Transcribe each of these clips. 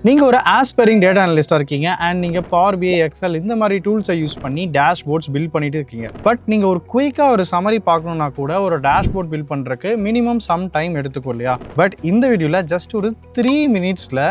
நீங்கள் ஒரு aspiring data அனலிஸ்டாக இருக்கீங்க அண்ட் நீங்கள் பவர் பிஐ எக்ஸல் இந்த மாதிரி டூல்ஸை யூஸ் பண்ணி டேஷ்போர்ட்ஸ் பில்ட் பண்ணிட்டு இருக்கீங்க. பட் நீங்கள் ஒரு குயிக்காக ஒரு சமரி பார்க்கணுன்னா கூட ஒரு டேஷ்போர்ட் பில்ட் பண்ணுறதுக்கு மினிமம் சம் டைம் எடுத்துக்கும் இல்லையா? பட் இந்த வீடியோவில் ஜஸ்ட் ஒரு 3 மினிட்ஸில்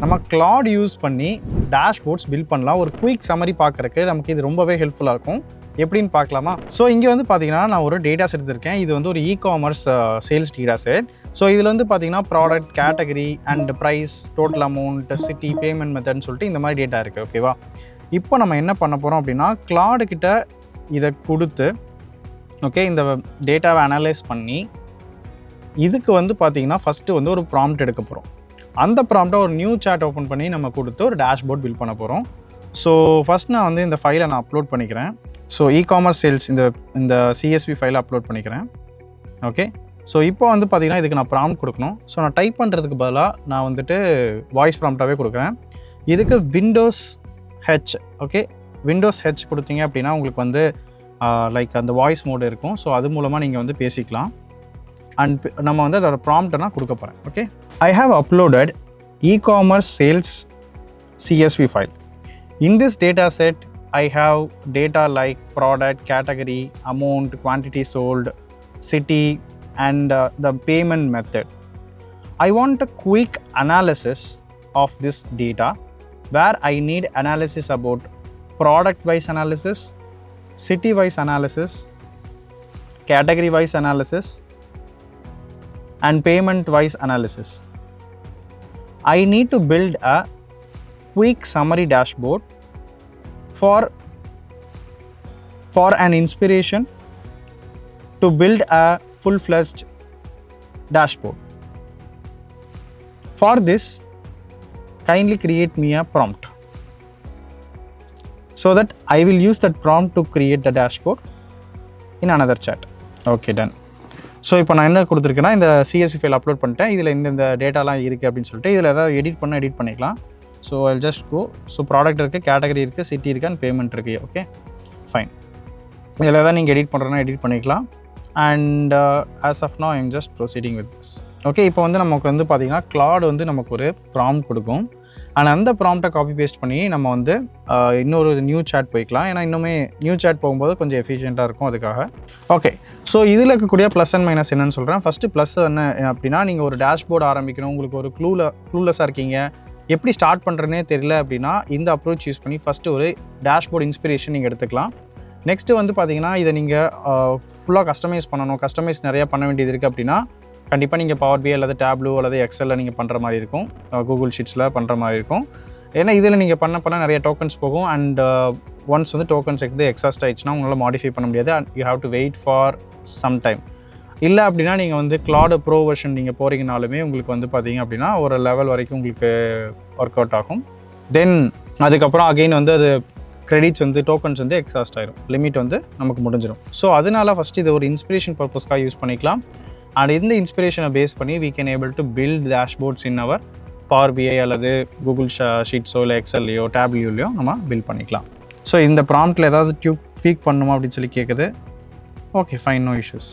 நம்ம கிளாட் யூஸ் பண்ணி டேஷ்போர்ட்ஸ் பில்ட் பண்ணலாம். ஒரு குயிக் சமரி பார்க்குறக்கு நமக்கு இது ரொம்பவே ஹெல்ப்ஃபுல்லாக இருக்கும். எப்படின்னு பார்க்கலாமா? ஸோ இங்கே வந்து பார்த்தீங்கன்னா நான் ஒரு டேட்டா செட் எடுத்திருக்கேன். இது வந்து ஒரு e-commerce sales data set. So இதில் வந்து பார்த்தீங்கன்னா product, category and price, total amount, city, payment மெத்தட்னு சொல்லிட்டு இந்த மாதிரி டேட்டா இருக்குது. ஓகேவா? இப்போ நம்ம என்ன பண்ண போகிறோம் அப்படின்னா கிளாட் கிட்ட இதை கொடுத்து ஓகே இந்த டேட்டாவை அனலைஸ் பண்ணி இதுக்கு வந்து பார்த்தீங்கன்னா ஃபஸ்ட்டு வந்து ஒரு ப்ராம்ப்ட் எடுக்க போகிறோம். அந்த ப்ராம்ப்டை ஒரு நியூ சாட் ஓப்பன் பண்ணி நம்ம கொடுத்து ஒரு டேஷ்போர்ட் பில்ட் பண்ண போகிறோம். ஸோ ஃபஸ்ட் நான் வந்து இந்த ஃபைலை நான் அப்லோட் பண்ணிக்கிறேன். ஸோ இ-காமர்ஸ் சேல்ஸ் இந்த சிஎஸ்வி ஃபைலை அப்லோட் பண்ணிக்கிறேன். ஓகே, ஸோ இப்போ வந்து பார்த்தீங்கன்னா இதுக்கு நான் ப்ராம்ப்ட் கொடுக்கணும். ஸோ நான் டைப் பண்ணுறதுக்கு பதிலாக நான் வந்துட்டு வாய்ஸ் ப்ராம்ப்டாகவே கொடுக்குறேன். இதுக்கு Windows H okay Windows H கொடுத்தீங்க அப்படின்னா உங்களுக்கு வந்து லைக் அந்த வாய்ஸ் மோடு இருக்கும். ஸோ அது மூலமாக நீங்கள் வந்து பேசிக்கலாம். அண்ட் நம்ம வந்து அதோட ப்ராம்ப்டை நான் கொடுக்க போகிறேன். Okay, I have uploaded e-commerce sales CSV file. In this data set, I have data like product, category, amount, quantity sold, city, and the payment method. I want a quick analysis of this data where I need analysis about product-wise analysis, city-wise analysis, category-wise analysis, and payment-wise analysis. I need to build a quick summary dashboard for an inspiration to build a full-fledged dashboard. For this, kindly create me a prompt so that I will use that prompt to create the dashboard in another chat. Okay, done. So இப்போ நான் என்ன கொடுத்துருக்கேன்னா இந்த CSV file upload பண்ணிட்டேன். இதில் இந்த டேட்டாலாம் இருக்குது அப்படின்னு சொல்லிட்டு இதில் ஏதாவது எடிட் பண்ணிக்கலாம். So I just go. So product இருக்குது, கேட்டகரி இருக்குது, சிட்டி இருக்குது அண்ட் பேமெண்ட் இருக்குது. Okay fine. இதில் ஏதாவது நீங்கள் எடிட் பண்ணுறதுனா எடிட் பண்ணிக்கலாம். And as of now I am just proceeding with this. Okay, இப்போ வந்து நமக்கு வந்து பார்த்திங்கன்னா கிளாட் வந்து நமக்கு ஒரு ப்ராம்ப்ட் கொடுக்கும். அண்ட் அந்த ப்ராம்ப்டை காப்பி பேஸ்ட் பண்ணி நம்ம வந்து இன்னொரு நியூ சாட் போய்க்கலாம். ஏன்னா இன்னுமே நியூ சாட் போகும்போது கொஞ்சம் எஃபிஷியண்ட்டாக இருக்கும் அதுக்காக. ஓகே, ஸோ இதில் இருக்கக்கூடிய ப்ளஸ் அண்ட் மைனஸ் என்னென்னு சொல்கிறேன். ஃபஸ்ட்டு ப்ளஸ் என்ன அப்படின்னா நீங்கள் ஒரு டேஷ்போர்ட் ஆரம்பிக்கணும், உங்களுக்கு ஒரு க்ளூலெஸ்ஸாக இருக்கீங்க, எப்படி ஸ்டார்ட் பண்ணுறதுனே தெரியல அப்படின்னா இந்த அப்ரோச் யூஸ் பண்ணி ஃபஸ்ட்டு ஒரு டேஷ்போர்ட் இன்ஸ்பிரேஷன் நீங்கள் எடுத்துக்கலாம். நெக்ஸ்ட்டு வந்து பார்த்தீங்கன்னா இதை நீங்கள் ஃபுல்லாக கஸ்டமைஸ் நிறையா பண்ண வேண்டியது இருக்குது அப்படின்னா கண்டிப்பாக நீங்கள் பவர் பிஐ அல்லது டேப்லோ அல்லது எக்ஸலில் நீங்கள் பண்ணுற மாதிரி இருக்கும், கூகுள் ஷீட்ஸில் பண்ணுற மாதிரி இருக்கும். ஏன்னா இதில் நீங்கள் பண்ண நிறைய டோக்கன்ஸ் போகும். அண்ட் ஒன்ஸ் வந்து டோக்கன்ஸ் எக்ஸாஸ்ட் ஆயிடுச்சுன்னா உங்களால் மாடிஃபை பண்ண முடியாது. And you have to wait for some time. இல்லை அப்படின்னா நீங்கள் வந்து கிளாட் ப்ரோ வெர்ஷன் நீங்கள் போகிறீங்கனாலுமே உங்களுக்கு வந்து பார்த்தீங்க அப்படின்னா ஒரு லெவல் வரைக்கும் உங்களுக்கு ஒர்க் அவுட் ஆகும். தென் அதுக்கப்புறம் அகெயின் வந்து அது கிரெடிட்ஸ் வந்து டோக்கன்ஸ் வந்து எக்ஸாஸ்ட் ஆயிரும், லிமிட் வந்து நமக்கு முடிஞ்சிடும். ஸோ அதனால ஃபஸ்ட்டு இது ஒரு இன்ஸ்பிரேஷன் பர்பஸ்க்காக யூஸ் பண்ணிக்கலாம். அண்ட் இந்த இன்ஸ்பிரேஷனை பேஸ் பண்ணி we can able to build dashboards in our power BI அல்லது கூகுள் ஷீட்ஸோ இல்லை எக்ஸல்லையோ டேப்லையோ நம்ம பில்ட் பண்ணிக்கலாம். ஸோ இந்த ப்ராம்ப்டில் ஏதாவது ட்வீக் பண்ணணுமா அப்படின்னு சொல்லி கேட்குது. Okay fine, no issues.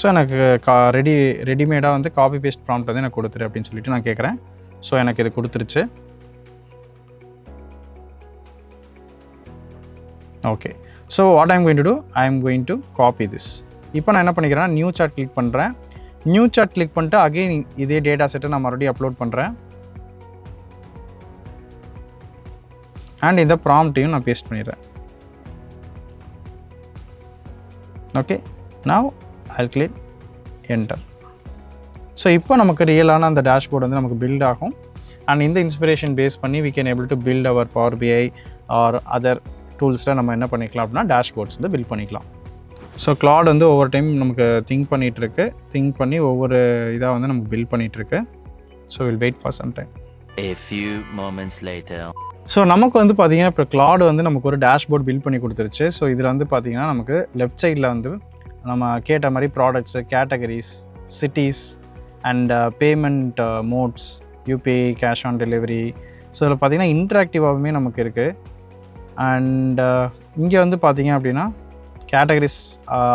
So எனக்கு ரெடிமேடாக வந்து காப்பி பேஸ்ட் ப்ராம்ப்ட் வந்து எனக்கு கொடுத்துரு அப்படின்னு சொல்லிட்டு நான் கேட்குறேன். ஸோ எனக்கு இது கொடுத்துருச்சு. Okay, so what I'm going to do, I am going to copy this. இப்போ நான் என்ன பண்ணிக்கிறேன்னா நியூ சாட் கிளிக் பண்ணுறேன். நியூ சாட் கிளிக் பண்ணிட்டு அகெயின் இதே டேட்டா செட்டை நான் மறுபடியும் அப்லோட் பண்ணுறேன். அண்ட் இந்த ப்ராம்ப்டையும் நான் பேஸ்ட் பண்ணிடுறேன். Okay, now I'll click enter. So இப்போ நமக்கு ரியலான அந்த டேஷ்போர்ட் வந்து நமக்கு பில்ட் ஆகும். அண்ட் இந்த இன்ஸ்பிரேஷன் பேஸ் பண்ணி we can able to build our power BI or other டூல்ஸில் நம்ம என்ன பண்ணிக்கலாம் அப்படின்னா டேஷ்போர்ட்ஸ் வந்து பில்ட் பண்ணிக்கலாம். ஸோ கிளாட் வந்து ஒவ்வொரு டைம் நமக்கு திங்க் பண்ணி ஒவ்வொரு இதாக வந்து நமக்கு பில்ட் பண்ணிகிட்ருக்கு. So will wait for some time. A few moments later. So நமக்கு வந்து பார்த்திங்கன்னா இப்போ கிளாட் வந்து நமக்கு ஒரு டேஷ்போர்ட் பில்ட் பண்ணி கொடுத்துருச்சு. ஸோ இதில் வந்து பார்த்திங்கன்னா நமக்கு லெஃப்ட் சைடில் வந்து நம்ம கேட்ட மாதிரி products, categories, cities and payment modes, UPI, cash on delivery. So இதில் பார்த்திங்கன்னா இன்ட்ராக்டிவாகவுமே நமக்கு இருக்குது. அண்ட் இங்கே வந்து பார்த்தீங்க அப்படின்னா கேட்டகரிஸ்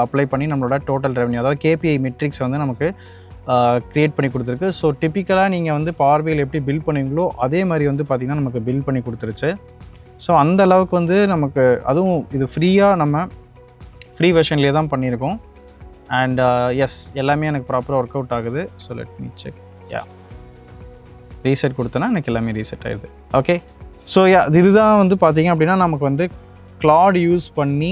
அப்ளை பண்ணி நம்மளோட டோட்டல் ரெவன்யூ அதாவது கேபிஐ மெட்ரிக்ஸ் வந்து நமக்கு க்ரியேட் பண்ணி கொடுத்துருக்கு. ஸோ டிப்பிக்கலாக நீங்கள் வந்து பவர் பிஐயில் எப்படி பில் பண்ணுவீங்களோ அதே மாதிரி வந்து பார்த்திங்கன்னா நமக்கு பில் பண்ணி கொடுத்துருச்சு. ஸோ அந்த அளவுக்கு வந்து நமக்கு அதுவும் இது ஃப்ரீயாக நம்ம ஃப்ரீ வெர்ஷன்லேயே தான் பண்ணியிருக்கோம். அண்ட் எஸ் எல்லாமே எனக்கு ப்ராப்பராக ஒர்க் அவுட் ஆகுது. So let me check. Yeah reset கொடுத்தனா எனக்கு எல்லாமே ரீசெட் ஆகிடுது. ஓகே, ஸோ இதுதான் வந்து பார்த்தீங்க அப்படின்னா நமக்கு வந்து Claude யூஸ் பண்ணி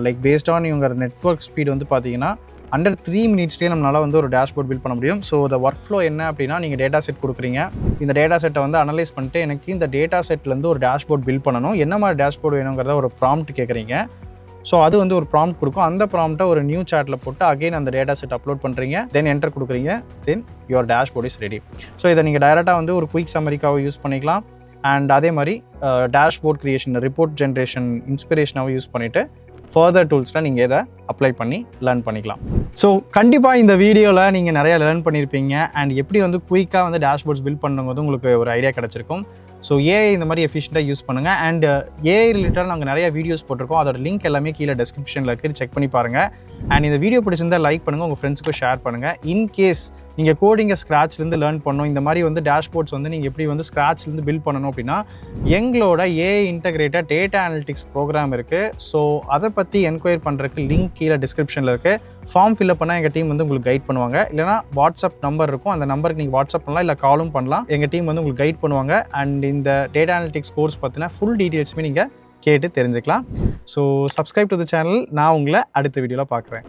லைக் பேஸ்ட் ஆன் இவங்க நெட்வொர்க் ஸ்பீட் வந்து பார்த்தீங்கன்னா அண்டர் 3 மினிட்ஸ்லேயே நம்மளால் வந்து ஒரு டேஷ்போர்ட் பில்ட் பண்ண முடியும். ஸோ இந்த ஒர்க் ஃப்ளோ என்ன அப்படின்னா நீங்கள் டேட்டா செட் கொடுக்குறீங்க. இந்த டேட்டா செட்டை வந்து அனலைஸ் பண்ணிட்டு எனக்கு இந்த டேட்டா செட்லேருந்து ஒரு டேஷ்போர்ட் பில்ட் பண்ணணும், என்ன மாதிரி டேஷ்போர்ட் வேணுங்கிறத ஒரு ப்ராம்ப்ட் கேட்குறீங்க. ஸோ அது வந்து ஒரு ப்ராம்ப்ட் கொடுக்கும். அந்த ப்ராம்ப்ட்டை ஒரு நியூ சாட்டில் போட்டு அகைன் அந்த டேட்டா செட் அப்லோட் பண்ணுறீங்க, தென் என்டர் கொடுக்குறீங்க, then your dashboard is ready. So இதை நீங்கள் டைரெக்டாக வந்து ஒரு குயிக் சம்மரிக்காக யூஸ் பண்ணிக்கலாம். அண்ட் அதே மாதிரி டேஷ்போர்ட் க்ரியேஷன், ரிப்போர்ட் ஜென்ரேஷன், இன்ஸ்பிரேஷனாகவும் யூஸ் பண்ணிவிட்டு ஃபர்தர் டூல்ஸில் நீங்கள் இதை அப்ளை பண்ணி லேர்ன் பண்ணிக்கலாம். ஸோ கண்டிப்பாக இந்த வீடியோவில் நீங்கள் நிறையா லேர்ன் பண்ணியிருப்பீங்க. அண்ட் எப்படி வந்து குயிக்காக வந்து டேஷ்போர்ட்ஸ் பில்ட் பண்ணும்போது உங்களுக்கு ஒரு ஐடியா கிடச்சிருக்கும். ஸோ ஏஐ இந்த மாதிரி எஃபிஷியண்ட்டாக யூஸ் பண்ணுங்கள். அண்ட் ஏஐ ரிலேட்டடாக நாங்கள் நிறைய வீடியோஸ் போட்டிருக்கோம், அதோட லிங்க் எல்லாமே கீழே டிஸ்கிரிப்ஷனில் இருக்குது, செக் பண்ணி பாருங்கள். அண்ட் இந்த வீடியோ பிடிச்சிருந்தால் லைக் பண்ணுங்கள், உங்கள் ஃப்ரெண்ட்ஸுக்கும் ஷேர் பண்ணுங்கள். இன்கேஸ் நீங்கள் கோடிங்கை ஸ்க்ராட்ச்லேருந்து லேர்ன் பண்ணணும், இந்த மாதிரி வந்து டேஷ்போர்ட்ஸ் வந்து நீங்கள் எப்படி வந்து ஸ்க்ராட்ச்லேருந்து பில்ட் பண்ணணும் அப்படின்னா எங்களோட AI integrated data analytics program இருக்குது. ஸோ அதை பற்றி என்கொயர் பண்ணுறதுக்கு லிங்க் கீழே டிஸ்கிரிப்ஷனில் இருக்குது. ஃபார்ம் ஃபில்அப் பண்ணால் எங்கள் டீம் வந்து உங்களுக்கு கைட் பண்ணுவாங்க. இல்லைனா வாட்ஸ்அப் நம்பர் இருக்கும், அந்த நம்பருக்கு நீங்கள் வாட்ஸ்அப் பண்ணலாம், இல்லை காலும் பண்ணலாம். எங்கள் டீம் வந்து உங்களுக்கு கைட் பண்ணுவாங்க. அண்ட் இந்த டேட்டா அனலிட்டிக்ஸ் கோர்ஸ் பற்றின ஃபுல் டீட்டெயில்ஸுமே நீங்கள் கேட்டு தெரிஞ்சுக்கலாம். So subscribe to the channel. நான் உங்களை அடுத்த வீடியோவில் பார்க்குறேன்.